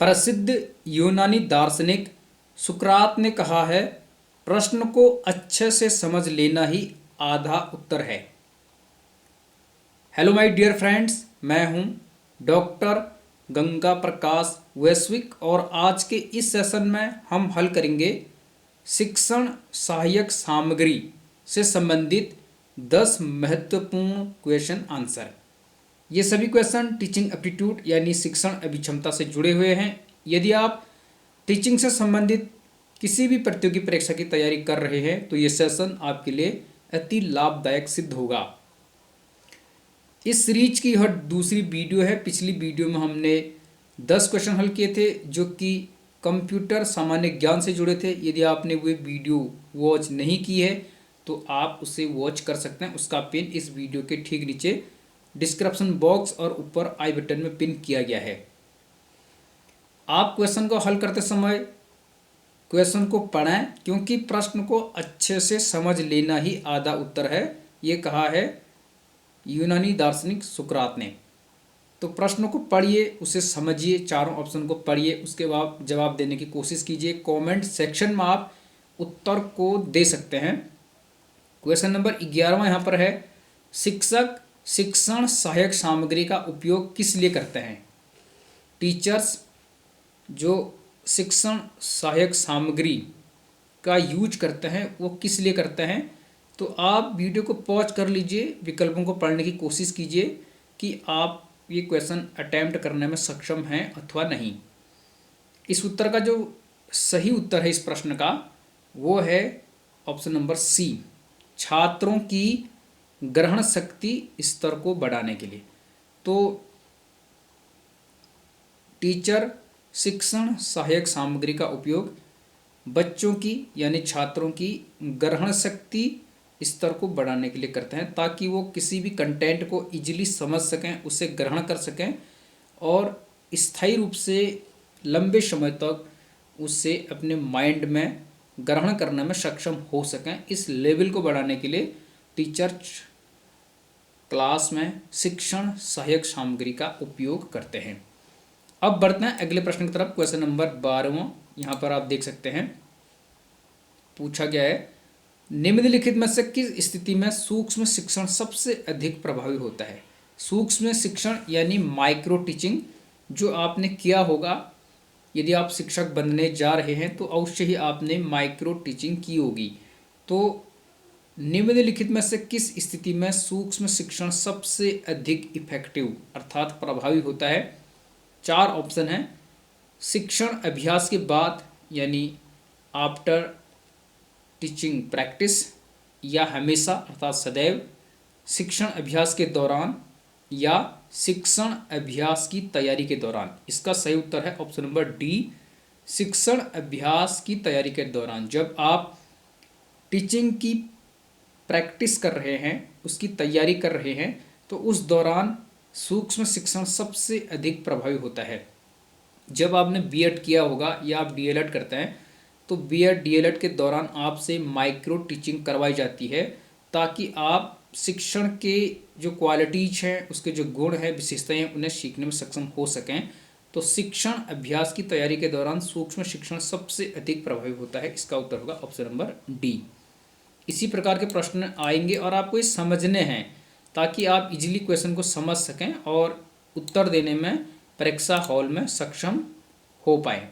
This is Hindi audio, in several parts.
प्रसिद्ध यूनानी दार्शनिक सुकरात ने कहा है, प्रश्न को अच्छे से समझ लेना ही आधा उत्तर है। हेलो माय डियर फ्रेंड्स, मैं हूं डॉक्टर गंगा प्रकाश वैश्विक और आज के इस सेशन में हम हल करेंगे शिक्षण सहायक सामग्री से संबंधित 10 महत्वपूर्ण क्वेश्चन आंसर। ये सभी क्वेश्चन टीचिंग एप्टीट्यूड यानी शिक्षण अभिक्षमता से जुड़े हुए हैं। यदि आप टीचिंग से संबंधित किसी भी प्रतियोगी परीक्षा की तैयारी कर रहे हैं तो ये सेशन आपके लिए अति लाभदायक सिद्ध होगा। इस सीरीज की यह दूसरी वीडियो है। पिछली वीडियो में हमने 10 क्वेश्चन हल किए थे जो कि कंप्यूटर सामान्य ज्ञान से जुड़े थे। यदि आपने वो वीडियो वॉच नहीं की है तो आप उसे वॉच कर सकते हैं। उसका पिन इस वीडियो के ठीक नीचे डिस्क्रिप्शन बॉक्स और ऊपर आई बटन में पिन किया गया है। आप क्वेश्चन को हल करते समय क्वेश्चन को पढ़ें, क्योंकि प्रश्न को अच्छे से समझ लेना ही आधा उत्तर है, ये कहा है यूनानी दार्शनिक सुकरात ने। तो प्रश्न को पढ़िए, उसे समझिए, चारों ऑप्शन को पढ़िए, उसके बाद जवाब देने की कोशिश कीजिए। कमेंट सेक्शन में आप उत्तर को दे सकते हैं। क्वेश्चन नंबर 11वां यहाँ पर है, शिक्षक शिक्षण सहायक सामग्री का उपयोग किस लिए करते हैं। टीचर्स जो शिक्षण सहायक सामग्री का यूज करते हैं वो किस लिए करते हैं। तो आप वीडियो को पॉज कर लीजिए, विकल्पों को पढ़ने की कोशिश कीजिए कि आप ये क्वेश्चन अटेम्प्ट करने में सक्षम हैं अथवा नहीं। इस उत्तर का जो सही उत्तर है इस प्रश्न का वो है ऑप्शन नंबर सी, छात्रों की ग्रहण शक्ति स्तर को बढ़ाने के लिए। तो टीचर शिक्षण सहायक सामग्री का उपयोग बच्चों की यानी छात्रों की ग्रहण शक्ति स्तर को बढ़ाने के लिए करते हैं, ताकि वो किसी भी कंटेंट को इजीली समझ सकें, उसे ग्रहण कर सकें और स्थायी रूप से लंबे समय तक उसे अपने माइंड में ग्रहण करने में सक्षम हो सकें। इस लेवल को बढ़ाने के लिए टीचर क्लास में शिक्षण सहायक सामग्री का उपयोग करते हैं। अब बढ़ते हैं अगले प्रश्न की तरफ। क्वेश्चन नंबर 12वां यहाँ पर आप देख सकते हैं, पूछा गया है, निम्नलिखित में से किस स्थिति में सूक्ष्म शिक्षण सबसे अधिक प्रभावी होता है। सूक्ष्म शिक्षण यानी माइक्रो टीचिंग जो आपने किया होगा, यदि आप शिक्षक बनने जा रहे हैं तो अवश्य ही आपने माइक्रो टीचिंग की होगी। तो निम्नलिखित में से किस स्थिति में सूक्ष्म शिक्षण सबसे अधिक इफेक्टिव अर्थात प्रभावी होता है। 4 ऑप्शन हैं, शिक्षण अभ्यास के बाद यानी आफ्टर टीचिंग प्रैक्टिस, या हमेशा अर्थात सदैव, शिक्षण अभ्यास के दौरान, या शिक्षण अभ्यास की तैयारी के दौरान। इसका सही उत्तर है ऑप्शन नंबर डी, शिक्षण अभ्यास की तैयारी के दौरान। जब आप टीचिंग की प्रैक्टिस कर रहे हैं, उसकी तैयारी कर रहे हैं, तो उस दौरान सूक्ष्म शिक्षण सबसे अधिक प्रभावी होता है। जब आपने बीएड किया होगा या आप डीएलएड करते हैं तो बीएड डीएलएड के दौरान आपसे माइक्रो टीचिंग करवाई जाती है, ताकि आप शिक्षण के जो क्वालिटीज हैं, उसके जो गुण हैं, विशेषताएं हैं, उन्हें सीखने में सक्षम हो सकें। तो शिक्षण अभ्यास की तैयारी के दौरान सूक्ष्म शिक्षण सबसे अधिक प्रभावी होता है। इसका उत्तर होगा ऑप्शन नंबर डी। इसी प्रकार के प्रश्न आएंगे और आपको ये समझने हैं ताकि आप इजीली क्वेश्चन को समझ सकें और उत्तर देने में परीक्षा हॉल में सक्षम हो पाए।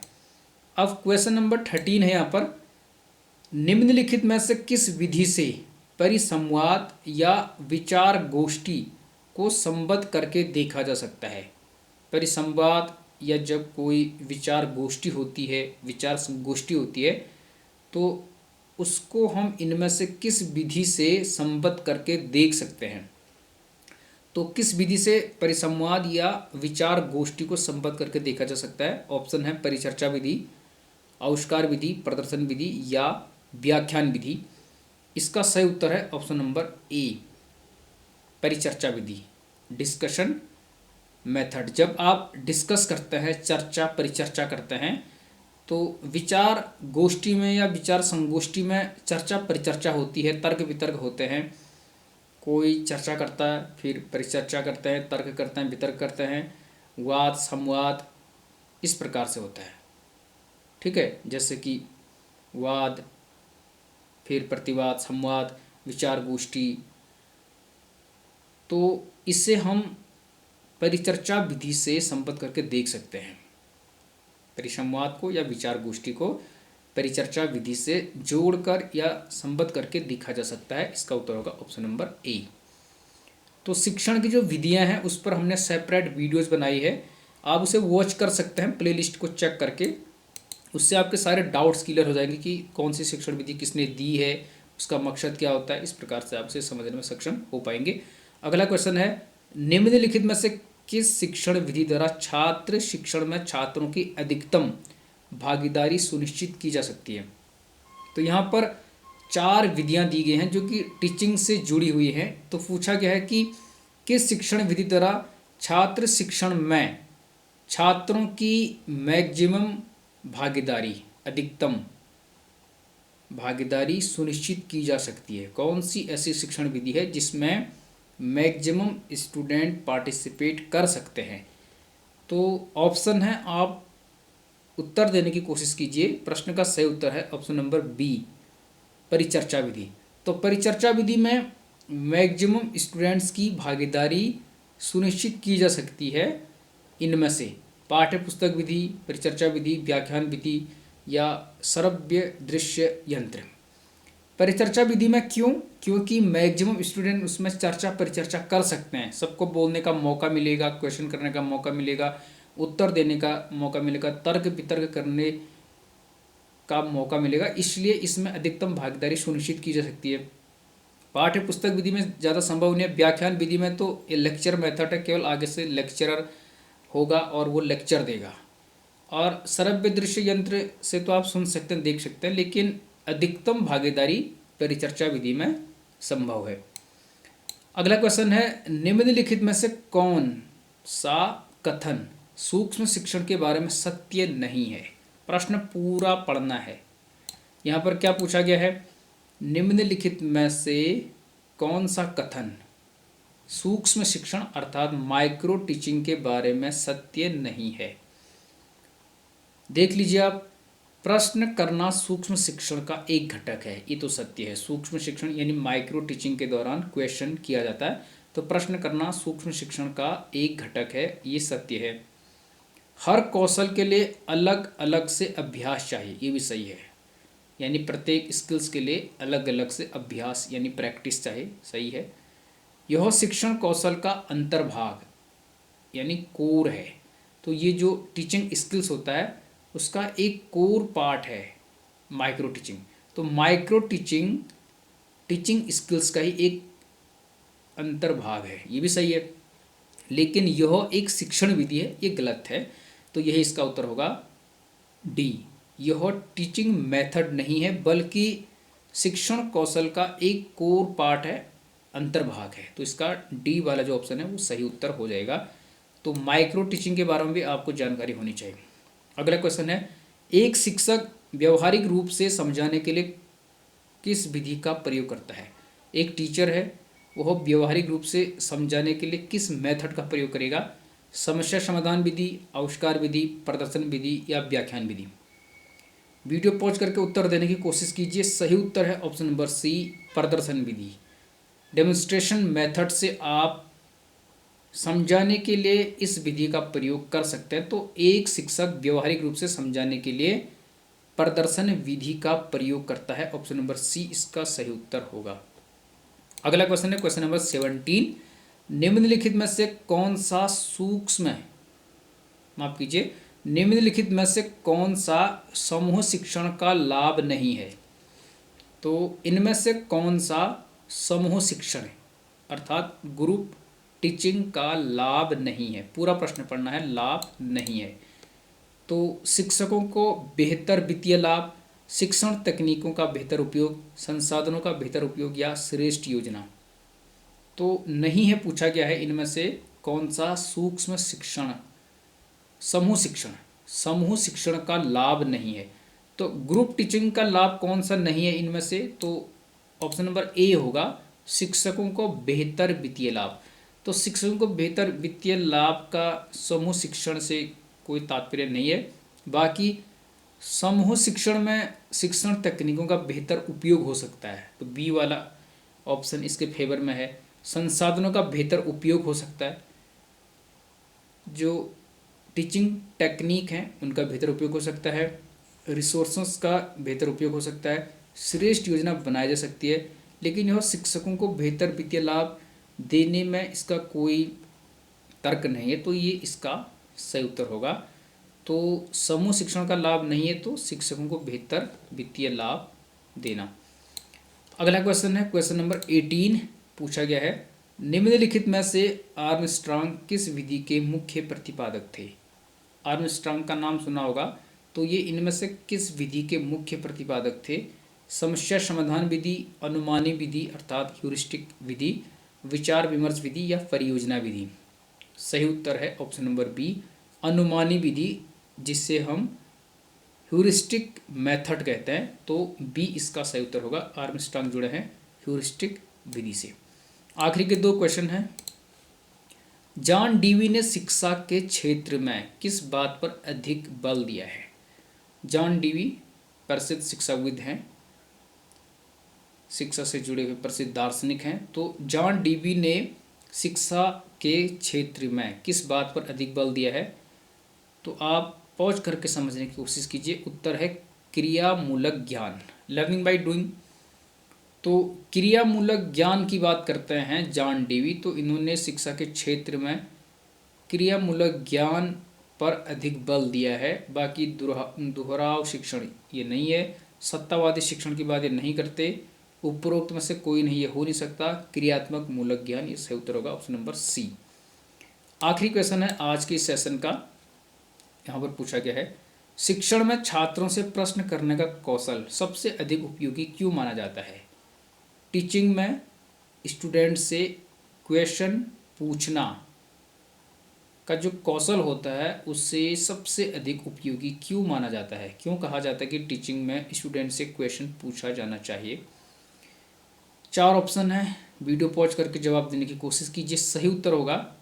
अब क्वेश्चन नंबर 13 है यहाँ पर, निम्नलिखित में से किस विधि से परिसंवाद या विचार गोष्ठी को संबद्ध करके देखा जा सकता है। परिसंवाद या जब कोई विचार गोष्ठी होती है, विचार संगोष्ठी होती है, तो उसको हम इनमें से किस विधि से संबद्ध करके देख सकते हैं। तो किस विधि से परिसंवाद या विचार गोष्ठी को संबद्ध करके देखा जा सकता है। ऑप्शन है परिचर्चा विधि, आविष्कार विधि, प्रदर्शन विधि या व्याख्यान विधि। इसका सही उत्तर है ऑप्शन नंबर ए, परिचर्चा विधि, डिस्कशन मेथड। जब आप डिस्कस करते हैं, चर्चा परिचर्चा करते हैं, तो विचार गोष्ठी में या विचार संगोष्ठी में चर्चा परिचर्चा होती है, तर्क वितर्क होते हैं। कोई चर्चा करता है, फिर परिचर्चा करते हैं, तर्क करते हैं, वितर्क करते हैं, वाद संवाद इस प्रकार से होता है। ठीक है, जैसे कि वाद, फिर प्रतिवाद, संवाद, विचार गोष्ठी। तो इसे हम परिचर्चा विधि से संबद्ध करके देख सकते हैं। परिसंवाद को या विचार गोष्ठी को परिचर्चा विधि से जोड़कर या संबद्ध करके देखा जा सकता है। इसका उत्तर होगा ऑप्शन नंबर ए। तो शिक्षण की जो विधियां हैं उस पर हमने सेपरेट वीडियोस बनाई है, आप उसे वॉच कर सकते हैं प्लेलिस्ट को चेक करके। उससे आपके सारे डाउट्स क्लियर हो जाएंगे कि कौन सी शिक्षण विधि किसने दी है, उसका मकसद क्या होता है। इस प्रकार से आप उसे समझने में सक्षम हो पाएंगे। अगला क्वेश्चन है, निम्नलिखित में से किस शिक्षण विधि द्वारा छात्र शिक्षण में छात्रों की अधिकतम भागीदारी सुनिश्चित की जा सकती है। तो यहाँ पर 4 विधियाँ दी गई हैं जो कि टीचिंग से जुड़ी हुई हैं। तो पूछा गया है कि किस शिक्षण विधि द्वारा छात्र शिक्षण में छात्रों की मैक्सिमम भागीदारी, अधिकतम भागीदारी सुनिश्चित की जा सकती है। कौन सी ऐसी शिक्षण विधि है जिसमें मैक्सिमम स्टूडेंट पार्टिसिपेट कर सकते हैं। तो ऑप्शन है, आप उत्तर देने की कोशिश कीजिए। प्रश्न का सही उत्तर है ऑप्शन नंबर बी, परिचर्चा विधि। तो परिचर्चा विधि में मैक्सिमम स्टूडेंट्स की भागीदारी सुनिश्चित की जा सकती है इनमें से पाठ्य पुस्तक विधि, परिचर्चा विधि, व्याख्यान विधि या श्रव्य दृश्य यंत्र। परिचर्चा विधि में क्यों? क्योंकि मैक्सिमम स्टूडेंट उसमें चर्चा परिचर्चा कर सकते हैं, सबको बोलने का मौका मिलेगा, क्वेश्चन करने का मौका मिलेगा, उत्तर देने का मौका मिलेगा, तर्क वितर्क करने का मौका मिलेगा। इसलिए इसमें अधिकतम भागीदारी सुनिश्चित की जा सकती है। पाठ्य पुस्तक विधि में ज़्यादा संभव नहीं है। व्याख्यान विधि में तो ये लेक्चर मेथड है, केवल आगे से लेक्चरर होगा और वो लेक्चर देगा। और श्रव्य दृश्य यंत्र से तो आप सुन सकते हैं, देख सकते हैं, लेकिन अधिकतम भागीदारी परिचर्चा विधि में संभव है। अगला क्वेश्चन है, निम्नलिखित में से कौन सा कथन सूक्ष्म शिक्षण के बारे में सत्य नहीं है। प्रश्न पूरा पढ़ना है। यहाँ पर क्या पूछा गया है, निम्नलिखित में से कौन सा कथन सूक्ष्म शिक्षण अर्थात माइक्रो टीचिंग के बारे में सत्य नहीं है। देख लीजिए आप, प्रश्न करना सूक्ष्म शिक्षण का एक घटक है, ये तो सत्य है। सूक्ष्म शिक्षण यानी माइक्रो टीचिंग के दौरान क्वेश्चन किया जाता है, तो प्रश्न करना सूक्ष्म शिक्षण का एक घटक है, ये सत्य है। हर कौशल के लिए अलग अलग से अभ्यास चाहिए, ये भी सही है। यानी प्रत्येक स्किल्स के लिए अलग अलग से अभ्यास यानी प्रैक्टिस चाहिए, सही है। यह शिक्षण कौशल का अंतर्भाग यानी कोर है। तो ये जो टीचिंग स्किल्स होता है उसका एक कोर पार्ट है माइक्रो टीचिंग। तो माइक्रो टीचिंग टीचिंग स्किल्स का ही एक अंतर्भाग है, ये भी सही है। लेकिन यह एक शिक्षण विधि है, ये गलत है। तो यही इसका उत्तर होगा डी। यह टीचिंग मेथड नहीं है बल्कि शिक्षण कौशल का एक कोर पार्ट है, अंतर्भाग है। तो इसका डी वाला जो ऑप्शन है वो सही उत्तर हो जाएगा। तो माइक्रो टीचिंग के बारे में भी आपको जानकारी होनी चाहिए। अगला क्वेश्चन है, एक शिक्षक व्यवहारिक रूप से समझाने के लिए किस विधि का प्रयोग करता है। एक टीचर है, वह व्यवहारिक रूप से समझाने के लिए किस मेथड का प्रयोग करेगा। समस्या समाधान विधि, आविष्कार विधि, प्रदर्शन विधि या व्याख्यान विधि। वीडियो पॉज करके उत्तर देने की कोशिश कीजिए। सही उत्तर है ऑप्शन नंबर सी, प्रदर्शन विधि। डेमोन्स्ट्रेशन मेथड से आप समझाने के लिए इस विधि का प्रयोग कर सकते हैं। तो एक शिक्षक व्यवहारिक रूप से समझाने के लिए प्रदर्शन विधि का प्रयोग करता है। ऑप्शन नंबर सी इसका सही उत्तर होगा। अगला क्वेश्चन है क्वेश्चन नंबर 17, निम्नलिखित में से कौन सा सूक्ष्म, माफ कीजिए, निम्नलिखित में से कौन सा समूह शिक्षण का लाभ नहीं है। तो इनमें से कौन सा समूह शिक्षण अर्थात ग्रुप टीचिंग का लाभ नहीं है। पूरा प्रश्न पढ़ना है, लाभ नहीं है। तो शिक्षकों को बेहतर वित्तीय लाभ, शिक्षण तकनीकों का बेहतर उपयोग, संसाधनों का बेहतर उपयोग या श्रेष्ठ योजना। तो नहीं है, पूछा गया है इनमें से कौन सा सूक्ष्म शिक्षण समूह शिक्षण का लाभ नहीं है। तो ग्रुप टीचिंग का लाभ कौन सा नहीं है इनमें से, तो ऑप्शन नंबर ए होगा, शिक्षकों को बेहतर वित्तीय लाभ। तो शिक्षकों को बेहतर वित्तीय लाभ का समूह शिक्षण से कोई तात्पर्य नहीं है। बाकी समूह शिक्षण में शिक्षण तकनीकों का बेहतर उपयोग हो सकता है, तो बी वाला ऑप्शन इसके फेवर में है। संसाधनों का बेहतर उपयोग हो सकता है, जो टीचिंग टेक्निक हैं उनका बेहतर उपयोग हो सकता है। रिसोर्सेस का बेहतर उपयोग हो सकता है। श्रेष्ठ योजना बनाई जा सकती है, लेकिन यह शिक्षकों को बेहतर वित्तीय लाभ देने में इसका कोई तर्क नहीं है, तो ये इसका सही उत्तर होगा। तो समूह शिक्षण का लाभ नहीं है, तो शिक्षकों को बेहतर वित्तीय लाभ देना। अगला क्वेश्चन है क्वेश्चन नंबर 18, पूछा गया है निम्नलिखित में से आर्मस्ट्रांग किस विधि के मुख्य प्रतिपादक थे। आर्मस्ट्रांग का नाम सुना होगा, तो ये इनमें से किस विधि के मुख्य प्रतिपादक थे। समस्या समाधान विधि, अनुमानी विधि अर्थात ह्यूरिस्टिक विधि, विचार विमर्श विधि या परियोजना विधि। सही उत्तर है ऑप्शन नंबर बी, अनुमानी विधि, जिससे हम ह्यूरिस्टिक मेथड कहते हैं, तो बी इसका सही उत्तर होगा। आर्मस्ट्रांग जुड़े हैं ह्यूरिस्टिक विधि से। आखिरी के 2 क्वेश्चन हैं। जॉन डीवी ने शिक्षा के क्षेत्र में किस बात पर अधिक बल दिया है। जॉन डीवी प्रसिद्ध शिक्षाविद हैं, शिक्षा से जुड़े हुए प्रसिद्ध दार्शनिक हैं। तो जॉन डीवी ने शिक्षा के क्षेत्र में किस बात पर अधिक बल दिया है, तो आप पॉज करके समझने की कोशिश कीजिए। उत्तर है क्रियामूलक ज्ञान, लर्निंग बाय डूइंग। तो क्रियामूलक ज्ञान की बात करते हैं जॉन डीवी, तो इन्होंने शिक्षा के क्षेत्र में क्रियामूलक ज्ञान पर अधिक बल दिया है। बाकी दोहराव शिक्षण ये नहीं है, सत्तावादी शिक्षण की बात ये नहीं करते। उपरोक्त में से कोई नहीं, ये हो नहीं सकता। क्रियात्मक मूलक ज्ञान, ये सही उत्तर होगा ऑप्शन नंबर सी। आखिरी क्वेश्चन है आज के सेशन का, यहाँ पर पूछा गया है शिक्षण में छात्रों से प्रश्न करने का कौशल सबसे अधिक उपयोगी क्यों माना जाता है। टीचिंग में स्टूडेंट से क्वेश्चन पूछना का जो कौशल होता है उससे सबसे अधिक उपयोगी क्यों माना जाता है, क्यों कहा जाता है कि टीचिंग में स्टूडेंट से क्वेश्चन पूछा जाना चाहिए। 4 ऑप्शन है, वीडियो पॉज करके जवाब देने की कोशिश कीजिए। सही उत्तर होगा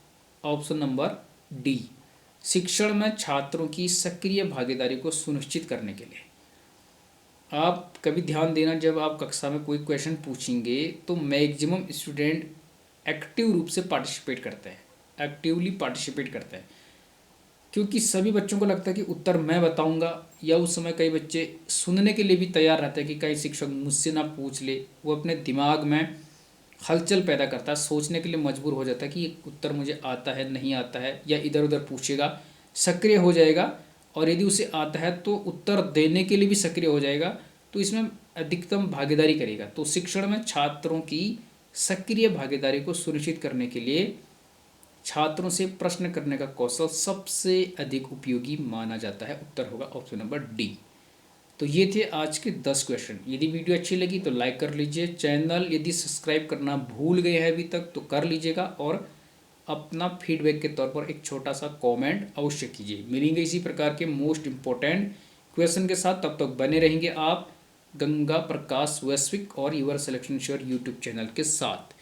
ऑप्शन नंबर डी, शिक्षण में छात्रों की सक्रिय भागीदारी को सुनिश्चित करने के लिए। आप कभी ध्यान देना, जब आप कक्षा में कोई क्वेश्चन पूछेंगे तो मैक्सिमम स्टूडेंट एक्टिव रूप से पार्टिसिपेट करते हैं, एक्टिवली पार्टिसिपेट करते हैं, क्योंकि सभी बच्चों को लगता है कि उत्तर मैं बताऊंगा, या उस समय कई बच्चे सुनने के लिए भी तैयार रहते हैं कि कहीं शिक्षक मुझसे ना पूछ ले। वो अपने दिमाग में हलचल पैदा करता है, सोचने के लिए मजबूर हो जाता है कि ये उत्तर मुझे आता है नहीं आता है, या इधर उधर पूछेगा, सक्रिय हो जाएगा। और यदि उसे आता है तो उत्तर देने के लिए भी सक्रिय हो जाएगा, तो इसमें अधिकतम भागीदारी करेगा। तो शिक्षण में छात्रों की सक्रिय भागीदारी को सुनिश्चित करने के लिए छात्रों से प्रश्न करने का कौशल सबसे अधिक उपयोगी माना जाता है। उत्तर होगा ऑप्शन नंबर डी। तो ये थे आज के 10 क्वेश्चन। यदि वीडियो अच्छी लगी तो लाइक कर लीजिए। चैनल यदि सब्सक्राइब करना भूल गए हैं अभी तक तो कर लीजिएगा, और अपना फीडबैक के तौर पर एक छोटा सा कमेंट अवश्य कीजिए। मिलेंगे इसी प्रकार के मोस्ट इम्पोर्टेंट क्वेश्चन के साथ, तब तक बने रहेंगे आप गंगा प्रकाश वैश्विक और your selection sure YouTube channel के साथ।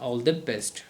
All the best.